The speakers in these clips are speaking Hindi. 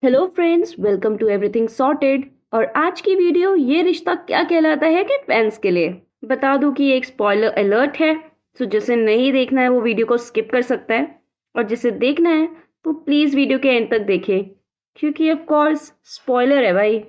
Hello friends, welcome to everything sorted. और आज की वीडियो ये रिश्ता क्या कहलाता है कि फैंस के लिए बता दूं कि एक स्पॉइलर अलर्ट है। तो जिसे नहीं देखना है वो वीडियो को स्किप कर सकता है, और जिसे देखना है वो प्लीज वीडियो के एंड तक देखे, क्योंकि ऑफ कोर्स स्पॉइलर है भाई।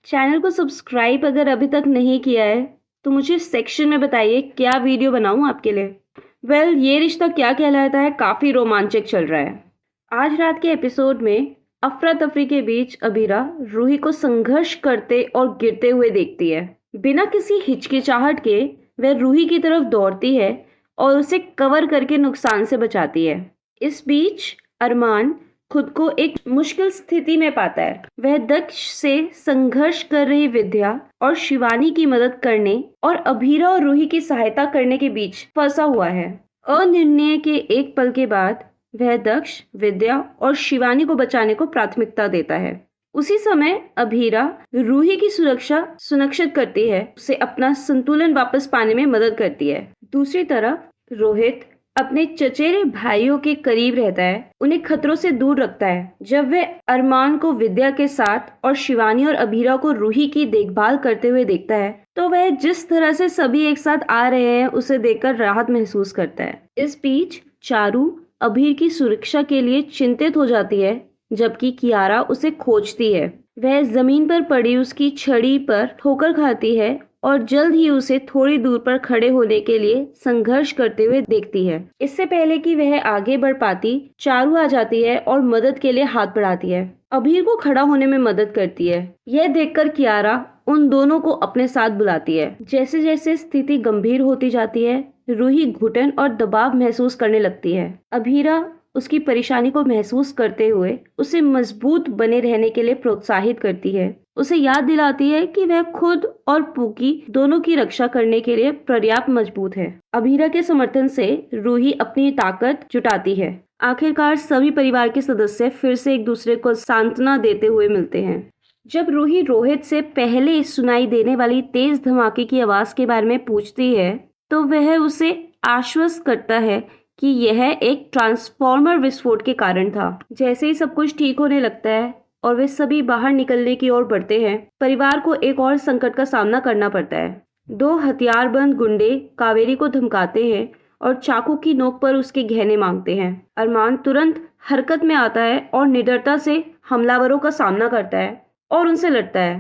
चैनल को सब्सक्राइब अगर अभी तक नहीं किया है तो मुझे सेक्शन में बताइए क्या वीडियो बनाऊं आपके लिए। ये रिश्ता क्या कहलाता है काफी रोमांचक चल रहा है। आज रात के एपिसोड में अफरा तफरी के बीच अबीरा रूही को संघर्ष करते और गिरते हुए देखती है। बिना किसी हिचकिचाहट के वह रूही की तरफ दौड़ती है और उसे कवर करके नुकसान से बचाती है। इस बीच अरमान खुद को एक मुश्किल स्थिति में पाता है। वह दक्ष से संघर्ष कर रही विद्या और शिवानी की मदद करने और अभीरा और रूही की सहायता करने के बीच फंसा हुआ है। अनिर्णय के एक पल के बाद वह दक्ष, विद्या और शिवानी को बचाने को प्राथमिकता देता है। उसी समय अभीरा रूही की सुरक्षा सुनिश्चित करती है, उसे अपना संतुलन वापस पाने में मदद करती है। दूसरी तरफ रोहित अपने चचेरे भाइयों के करीब रहता है, उन्हें खतरों से दूर रखता है। जब वह अरमान को विद्या के साथ और शिवानी और अभीरा को रूही की देखभाल करते हुए देखता है तो वह जिस तरह से सभी एक साथ आ रहे हैं उसे देखकर राहत महसूस करता है। इस बीच चारू अभीर की सुरक्षा के लिए चिंतित हो जाती है, जबकि कियारा उसे खोजती है। वह जमीन पर पड़ी उसकी छड़ी पर ठोकर खाती है और जल्द ही उसे थोड़ी दूर पर खड़े होने के लिए संघर्ष करते हुए देखती है। इससे पहले कि वह आगे बढ़ पाती, चारू आ जाती है और मदद के लिए हाथ बढ़ाती है। अभीर को खड़ा होने में मदद करती है। यह देखकर कियारा उन दोनों को अपने साथ बुलाती है। जैसे जैसे स्थिति गंभीर होती जाती है, रूही घुटन और दबाव महसूस करने लगती है। अभीरा उसकी परेशानी को महसूस करते हुए उसे मजबूत बने रहने के लिए प्रोत्साहित करती है। उसे याद दिलाती है कि वह खुद और पूकी दोनों की रक्षा करने के लिए पर्याप्त मजबूत है। अभीरा के समर्थन से रूही अपनी ताकत जुटाती है। आखिरकार सभी परिवार के सदस्य फिर से एक दूसरे को सांत्वना देते हुए मिलते हैं। जब रूही रोहित से पहले सुनाई देने वाली तेज धमाके की आवाज के बारे में पूछती है तो वह उसे आश्वस्त करता है कि यह एक ट्रांसफॉर्मर विस्फोट के कारण था। जैसे ही सब कुछ ठीक होने लगता है और वे सभी बाहर निकलने की ओर बढ़ते हैं, परिवार को एक और संकट का सामना करना पड़ता है। दो हथियारबंद गुंडे कावेरी को धमकाते हैं और चाकू की नोक पर उसके गहने मांगते हैं। अरमान तुरंत हरकत में आता है और निडरता से हमलावरों का सामना करता है और उनसे लड़ता है।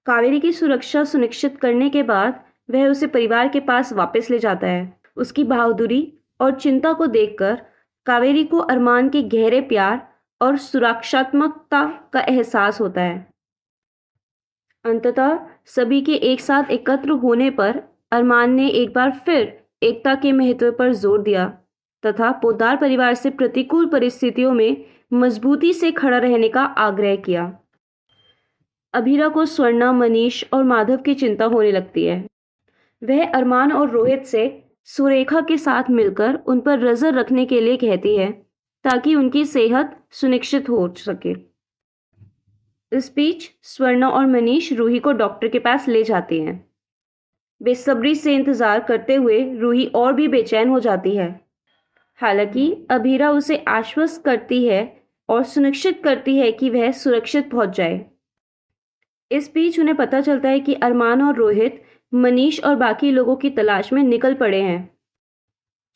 कावेरी की सुरक्षा सुनिश्चित करने के बाद वह उसे परिवार के पास वापस ले जाता है। उसकी बहादुरी और चिंता को देखकर कावेरी को अरमान के गहरे प्यार और सुरक्षात्मकता का एहसास होता है। अंततः सभी के एक साथ एकत्र होने पर अरमान ने एक बार फिर एकता के महत्व पर जोर दिया तथा पोद्दार परिवार से प्रतिकूल परिस्थितियों में मजबूती से खड़ा रहने का आग्रह किया। अभीरा को स्वर्णा, मनीष और माधव की चिंता होने लगती है। वह अरमान और रोहित से सुरेखा के साथ मिलकर उन पर नजर रखने के लिए कहती है ताकि उनकी सेहत सुनिश्चित हो सके। इस बीच स्वर्णा और मनीष रूही को डॉक्टर के पास ले जाते हैं। बेसब्री से इंतजार करते हुए रूही और भी बेचैन हो जाती है। हालांकि अभीरा उसे आश्वस्त करती है और सुनिश्चित करती है कि वह सुरक्षित पहुंच जाए। इस बीच उन्हें पता चलता है कि अरमान और रोहित मनीष और बाकी लोगों की तलाश में निकल पड़े हैं।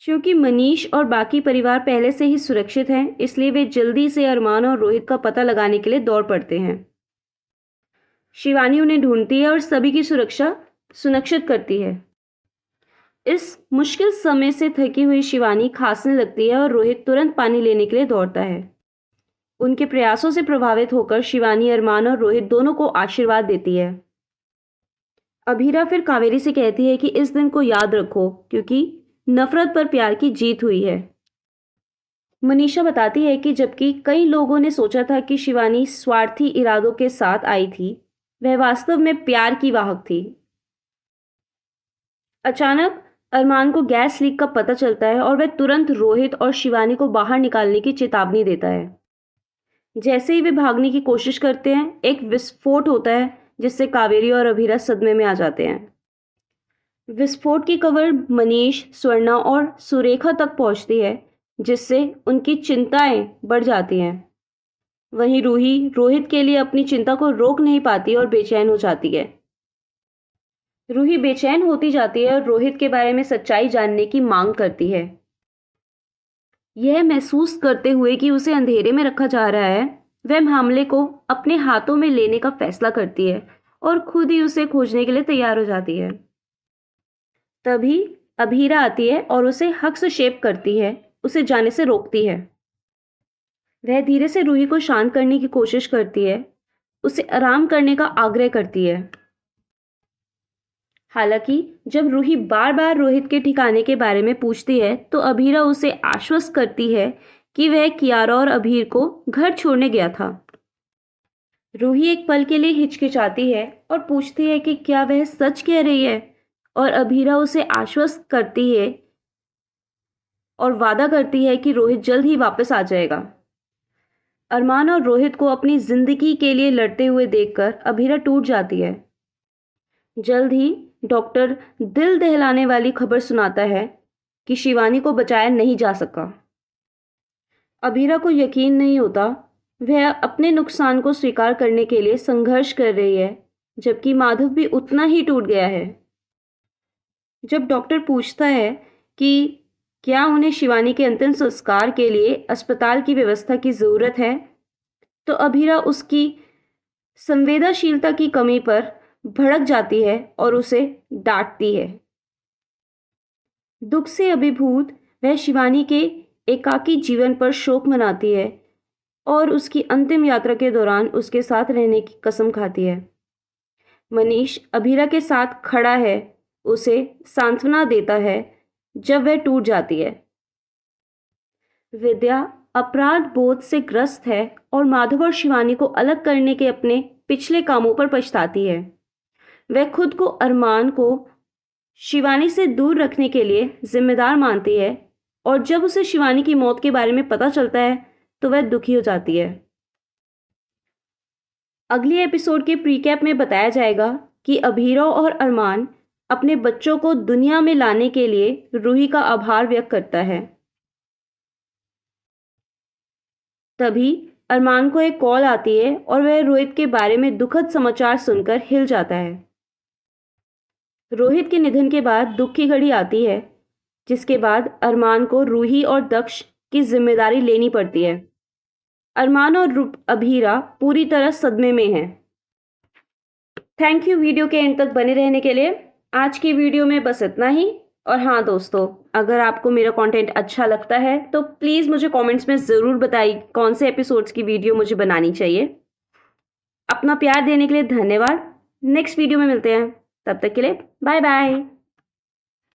क्योंकि मनीष और बाकी परिवार पहले से ही सुरक्षित हैं, इसलिए वे जल्दी से अरमान और रोहित का पता लगाने के लिए दौड़ पड़ते हैं। शिवानी उन्हें ढूंढती है और सभी की सुरक्षा सुनिश्चित करती है। इस मुश्किल समय से थकी हुई शिवानी खांसने लगती है और रोहित तुरंत पानी लेने के लिए दौड़ता है। उनके प्रयासों से प्रभावित होकर शिवानी अरमान और रोहित दोनों को आशीर्वाद देती है। अभीरा फिर कावेरी से कहती है कि इस दिन को याद रखो, क्योंकि नफरत पर प्यार की जीत हुई है। मनीषा बताती है कि जबकि कई लोगों ने सोचा था कि शिवानी स्वार्थी इरादों के साथ आई थी, वह वास्तव में प्यार की वाहक थी। अचानक अरमान को गैस लीक का पता चलता है और वह तुरंत रोहित और शिवानी को बाहर निकालने की चेतावनी देता है। जैसे ही वे भागने की कोशिश करते हैं, एक विस्फोट होता है जिससे कावेरी और अभीरा सदमे में आ जाते हैं। विस्फोट की खबर मनीष, स्वर्णा और सुरेखा तक पहुंचती है, जिससे उनकी चिंताएं बढ़ जाती हैं। वहीं रूही रोहित के लिए अपनी चिंता को रोक नहीं पाती और बेचैन हो जाती है। रूही बेचैन होती जाती है और रोहित के बारे में सच्चाई जानने की मांग करती है। यह महसूस करते हुए कि उसे अंधेरे में रखा जा रहा है, वह मामले को अपने हाथों में लेने का फैसला करती है और खुद ही उसे खोजने के लिए तैयार हो जाती है। तभी अभीरा आती है और उसे हस्तक्षेप करती है, उसे जाने से रोकती है। वह धीरे से रूही को शांत करने की कोशिश करती है, उसे आराम करने का आग्रह करती है। हालांकि जब रूही बार बार रोहित के ठिकाने के बारे में पूछती है तो अभीरा उसे आश्वस्त करती है कि वह कियारा और अभीर को घर छोड़ने गया था। रूही एक पल के लिए हिचकिचाती है और पूछती है कि क्या वह सच कह रही है, और अभीरा उसे आश्वस्त करती है और वादा करती है कि रोहित जल्द ही वापस आ जाएगा। अरमान और रोहित को अपनी जिंदगी के लिए लड़ते हुए देखकर अभीरा टूट जाती है। जल्द ही डॉक्टर दिल दहलाने वाली खबर सुनाता है कि शिवानी को बचाया नहीं जा सका। अभीरा को यकीन नहीं होता। वह अपने नुकसान को स्वीकार करने के लिए संघर्ष कर रही है, जबकि माधव भी उतना ही टूट गया है। जब डॉक्टर पूछता है कि क्या उन्हें शिवानी के अंतिम संस्कार के लिए अस्पताल की व्यवस्था की जरूरत है, तो अभीरा उसकी संवेदनशीलता की कमी पर भड़क जाती है और उसे डांटती है। दुख से अभिभूत वह शिवानी के एकाकी जीवन पर शोक मनाती है और उसकी अंतिम यात्रा के दौरान उसके साथ रहने की कसम खाती है। मनीष अभीरा के साथ खड़ा है, उसे सांत्वना देता है जब वह टूट जाती है। विद्या अपराध बोध से ग्रस्त है और माधव और शिवानी को अलग करने के अपने पिछले कामों पर पछताती है। वह खुद को अरमान को शिवानी से दूर रखने के लिए जिम्मेदार मानती है और जब उसे शिवानी की मौत के बारे में पता चलता है तो वह दुखी हो जाती है। अगले एपिसोड के प्रीकैप में बताया जाएगा कि अभीरा और अरमान अपने बच्चों को दुनिया में लाने के लिए रूही का आभार व्यक्त करता है। तभी अरमान को एक कॉल आती है और वह रोहित के बारे में दुखद समाचार सुनकर हिल जाता है। रोहित के निधन के बाद दुख की घड़ी आती है, जिसके बाद अरमान को रूही और दक्ष की जिम्मेदारी लेनी पड़ती है। अरमान और अभीरा पूरी तरह सदमे में हैं। थैंक यू वीडियो के एंड तक बने रहने के लिए। आज की वीडियो में बस इतना ही। और हाँ दोस्तों, अगर आपको मेरा कंटेंट अच्छा लगता है तो प्लीज़ मुझे कमेंट्स में ज़रूर बताइए कौन से एपिसोड्स की वीडियो मुझे बनानी चाहिए। अपना प्यार देने के लिए धन्यवाद। नेक्स्ट वीडियो में मिलते हैं, तब तक के लिए बाय बाय।